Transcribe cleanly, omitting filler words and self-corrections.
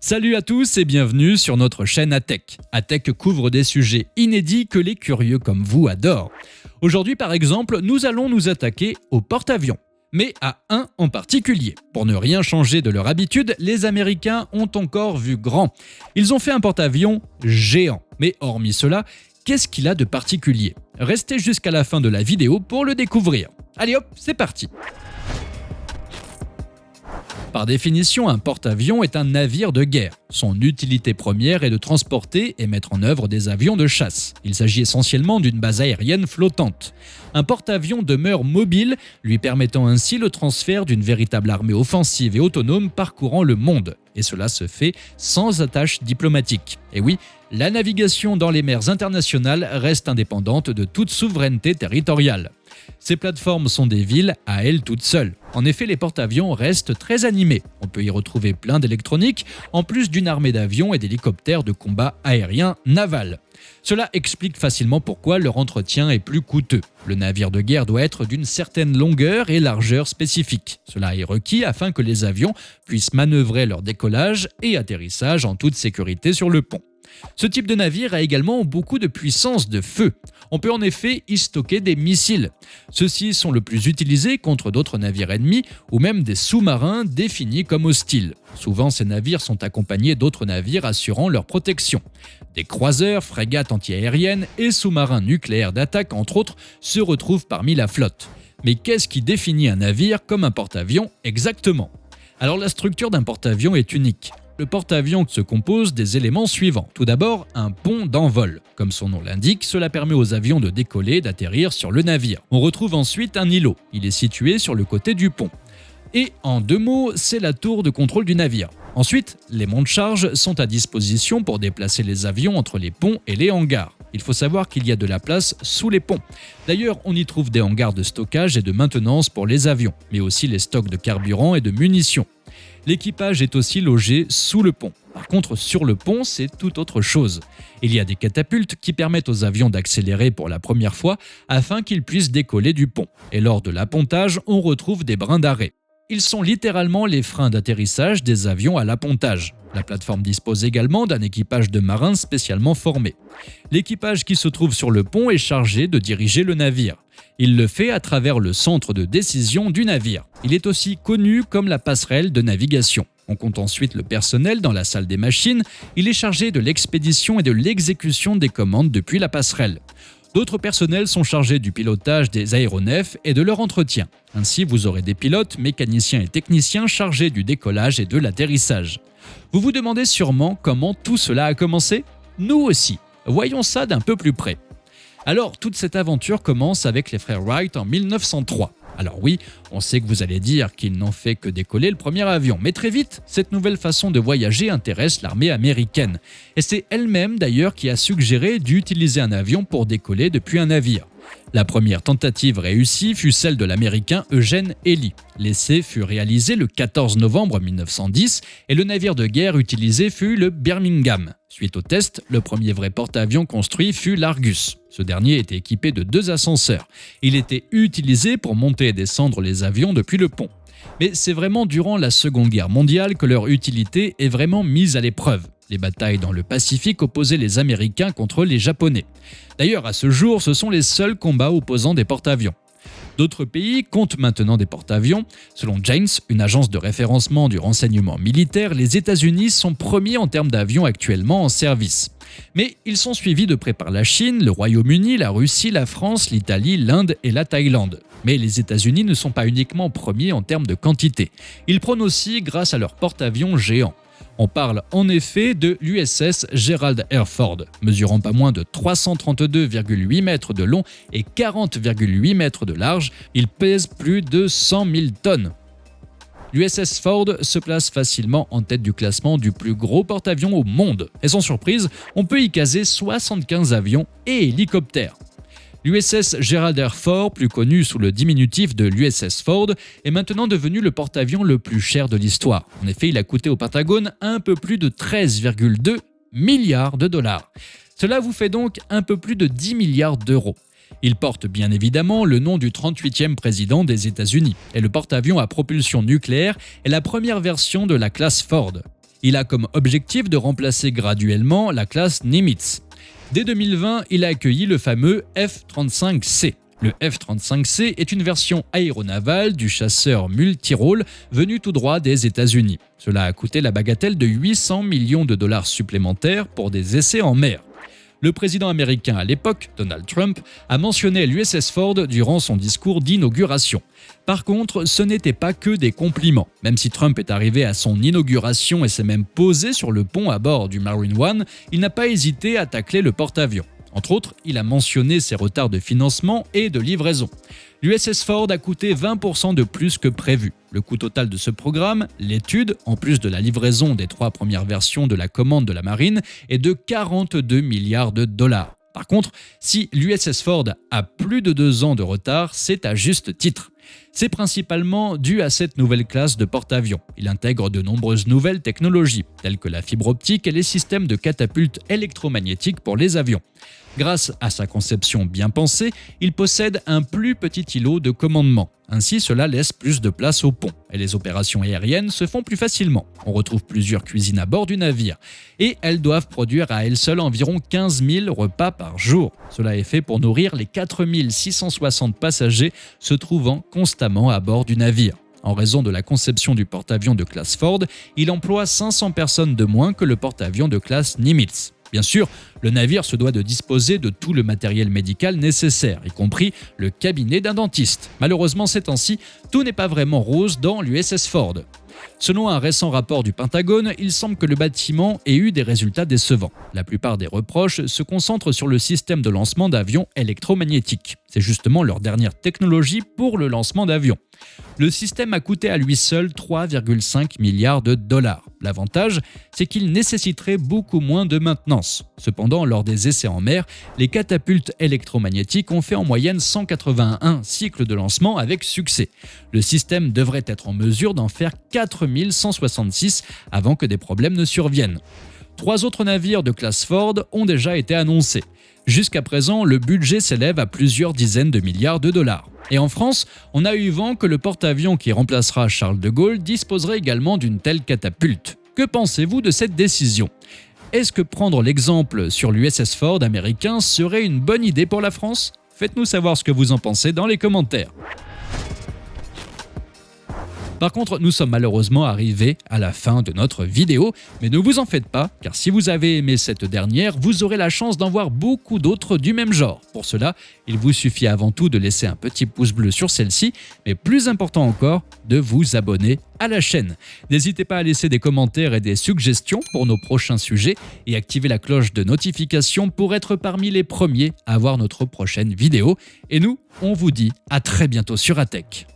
Salut à tous et bienvenue sur notre chaîne ATech. ATech couvre des sujets inédits que les curieux comme vous adorent. Aujourd'hui par exemple, nous allons nous attaquer au porte-avions. Mais à un en particulier. Pour ne rien changer de leur habitude, les Américains ont encore vu grand. Ils ont fait un porte-avions géant. Mais hormis cela, qu'est-ce qu'il a de particulier? Restez jusqu'à la fin de la vidéo pour le découvrir. Allez hop, c'est parti! Par définition, un porte-avions est un navire de guerre. Son utilité première est de transporter et mettre en œuvre des avions de chasse. Il s'agit essentiellement d'une base aérienne flottante. Un porte-avions demeure mobile, lui permettant ainsi le transfert d'une véritable armée offensive et autonome parcourant le monde. Et cela se fait sans attache diplomatique. Et oui, la navigation dans les mers internationales reste indépendante de toute souveraineté territoriale. Ces plateformes sont des villes à elles toutes seules. En effet, les porte-avions restent très animés. On peut y retrouver plein d'électronique, en plus d'une armée d'avions et d'hélicoptères de combat aérien naval. Cela explique facilement pourquoi leur entretien est plus coûteux. Le navire de guerre doit être d'une certaine longueur et largeur spécifiques. Cela est requis afin que les avions puissent manœuvrer leur décollage et atterrissage en toute sécurité sur le pont. Ce type de navire a également beaucoup de puissance de feu. On peut en effet y stocker des missiles. Ceux-ci sont le plus utilisés contre d'autres navires ennemis ou même des sous-marins définis comme hostiles. Souvent, ces navires sont accompagnés d'autres navires assurant leur protection. Des croiseurs, frégates antiaériennes et sous-marins nucléaires d'attaque, entre autres, se retrouvent parmi la flotte. Mais qu'est-ce qui définit un navire comme un porte-avions exactement? Alors la structure d'un porte-avions est unique. Le porte-avions se compose des éléments suivants. Tout d'abord, un pont d'envol. Comme son nom l'indique, cela permet aux avions de décoller et d'atterrir sur le navire. On retrouve ensuite un îlot. Il est situé sur le côté du pont. Et en deux mots, c'est la tour de contrôle du navire. Ensuite, les monte-charges sont à disposition pour déplacer les avions entre les ponts et les hangars. Il faut savoir qu'il y a de la place sous les ponts. D'ailleurs, on y trouve des hangars de stockage et de maintenance pour les avions, mais aussi les stocks de carburant et de munitions. L'équipage est aussi logé sous le pont. Par contre, sur le pont, c'est tout autre chose. Il y a des catapultes qui permettent aux avions d'accélérer pour la première fois afin qu'ils puissent décoller du pont. Et lors de l'appontage, on retrouve des brins d'arrêt. Ils sont littéralement les freins d'atterrissage des avions à l'appontage. La plateforme dispose également d'un équipage de marins spécialement formé. L'équipage qui se trouve sur le pont est chargé de diriger le navire. Il le fait à travers le centre de décision du navire. Il est aussi connu comme la passerelle de navigation. On compte ensuite le personnel dans la salle des machines. Il est chargé de l'expédition et de l'exécution des commandes depuis la passerelle. D'autres personnels sont chargés du pilotage des aéronefs et de leur entretien. Ainsi, vous aurez des pilotes, mécaniciens et techniciens chargés du décollage et de l'atterrissage. Vous vous demandez sûrement comment tout cela a commencé? Nous aussi. Voyons ça d'un peu plus près. Alors, toute cette aventure commence avec les frères Wright en 1903. Alors oui, on sait que vous allez dire qu'ils n'ont fait que décoller le premier avion, mais très vite, cette nouvelle façon de voyager intéresse l'armée américaine. Et c'est elle-même d'ailleurs qui a suggéré d'utiliser un avion pour décoller depuis un navire. La première tentative réussie fut celle de l'américain Eugene Ely. L'essai fut réalisé le 14 novembre 1910 et le navire de guerre utilisé fut le Birmingham. Suite au test, le premier vrai porte-avions construit fut l'Argus. Ce dernier était équipé de 2 ascenseurs. Il était utilisé pour monter et descendre les avions depuis le pont. Mais c'est vraiment durant la Seconde Guerre mondiale que leur utilité est vraiment mise à l'épreuve. Les batailles dans le Pacifique opposaient les Américains contre les Japonais. D'ailleurs, à ce jour, ce sont les seuls combats opposant des porte-avions. D'autres pays comptent maintenant des porte-avions. Selon Janes, une agence de référencement du renseignement militaire, les États-Unis sont premiers en termes d'avions actuellement en service. Mais ils sont suivis de près par la Chine, le Royaume-Uni, la Russie, la France, l'Italie, l'Inde et la Thaïlande. Mais les États-Unis ne sont pas uniquement premiers en termes de quantité. Ils prônent aussi grâce à leurs porte-avions géants. On parle en effet de l'USS Gerald R. Ford, mesurant pas moins de 332,8 mètres de long et 40,8 mètres de large. Il pèse plus de 100 000 tonnes. L'USS Ford se place facilement en tête du classement du plus gros porte-avions au monde. Et sans surprise, on peut y caser 75 avions et hélicoptères. L'USS Gerald R. Ford, plus connu sous le diminutif de l'USS Ford, est maintenant devenu le porte-avions le plus cher de l'histoire. En effet, il a coûté au Pentagone un peu plus de 13,2 milliards de dollars. Cela vous fait donc un peu plus de 10 milliards d'euros. Il porte bien évidemment le nom du 38e président des États-Unis et le porte-avions à propulsion nucléaire est la première version de la classe Ford. Il a comme objectif de remplacer graduellement la classe Nimitz. Dès 2020, il a accueilli le fameux F-35C. Le F-35C est une version aéronavale du chasseur multirôle venu tout droit des États-Unis. Cela a coûté la bagatelle de 800 millions de dollars supplémentaires pour des essais en mer. Le président américain à l'époque, Donald Trump, a mentionné l'USS Ford durant son discours d'inauguration. Par contre, ce n'était pas que des compliments. Même si Trump est arrivé à son inauguration et s'est même posé sur le pont à bord du Marine One, il n'a pas hésité à tacler le porte-avions. Entre autres, il a mentionné ses retards de financement et de livraison. L'USS Ford a coûté 20% de plus que prévu. Le coût total de ce programme, l'étude, en plus de la livraison des 3 premières versions de la commande de la marine, est de 42 milliards de dollars. Par contre, si l'USS Ford a plus de 2 ans de retard, c'est à juste titre. C'est principalement dû à cette nouvelle classe de porte-avions. Il intègre de nombreuses nouvelles technologies, telles que la fibre optique et les systèmes de catapultes électromagnétiques pour les avions. Grâce à sa conception bien pensée, il possède un plus petit îlot de commandement. Ainsi, cela laisse plus de place au pont et les opérations aériennes se font plus facilement. On retrouve plusieurs cuisines à bord du navire et elles doivent produire à elles seules environ 15 000 repas par jour. Cela est fait pour nourrir les 4 660 passagers se trouvant constamment à bord du navire. En raison de la conception du porte-avions de classe Ford, il emploie 500 personnes de moins que le porte-avions de classe Nimitz. Bien sûr, le navire se doit de disposer de tout le matériel médical nécessaire, y compris le cabinet d'un dentiste. Malheureusement, ces temps-ci, tout n'est pas vraiment rose dans l'USS Ford. Selon un récent rapport du Pentagone, il semble que le bâtiment ait eu des résultats décevants. La plupart des reproches se concentrent sur le système de lancement d'avions électromagnétiques. C'est justement leur dernière technologie pour le lancement d'avions. Le système a coûté à lui seul 3,5 milliards de dollars. L'avantage, c'est qu'il nécessiterait beaucoup moins de maintenance. Cependant, lors des essais en mer, les catapultes électromagnétiques ont fait en moyenne 181 cycles de lancement avec succès. Le système devrait être en mesure d'en faire 4166 avant que des problèmes ne surviennent. 3 autres navires de classe Ford ont déjà été annoncés. Jusqu'à présent, le budget s'élève à plusieurs dizaines de milliards de dollars. Et en France, on a eu vent que le porte-avions qui remplacera Charles de Gaulle disposerait également d'une telle catapulte. Que pensez-vous de cette décision ? Est-ce que prendre l'exemple sur l'USS Ford américain serait une bonne idée pour la France ? Faites-nous savoir ce que vous en pensez dans les commentaires. Par contre, nous sommes malheureusement arrivés à la fin de notre vidéo, mais ne vous en faites pas, car si vous avez aimé cette dernière, vous aurez la chance d'en voir beaucoup d'autres du même genre. Pour cela, il vous suffit avant tout de laisser un petit pouce bleu sur celle-ci, mais plus important encore, de vous abonner à la chaîne. N'hésitez pas à laisser des commentaires et des suggestions pour nos prochains sujets et activer la cloche de notification pour être parmi les premiers à voir notre prochaine vidéo. Et nous, on vous dit à très bientôt sur ATech.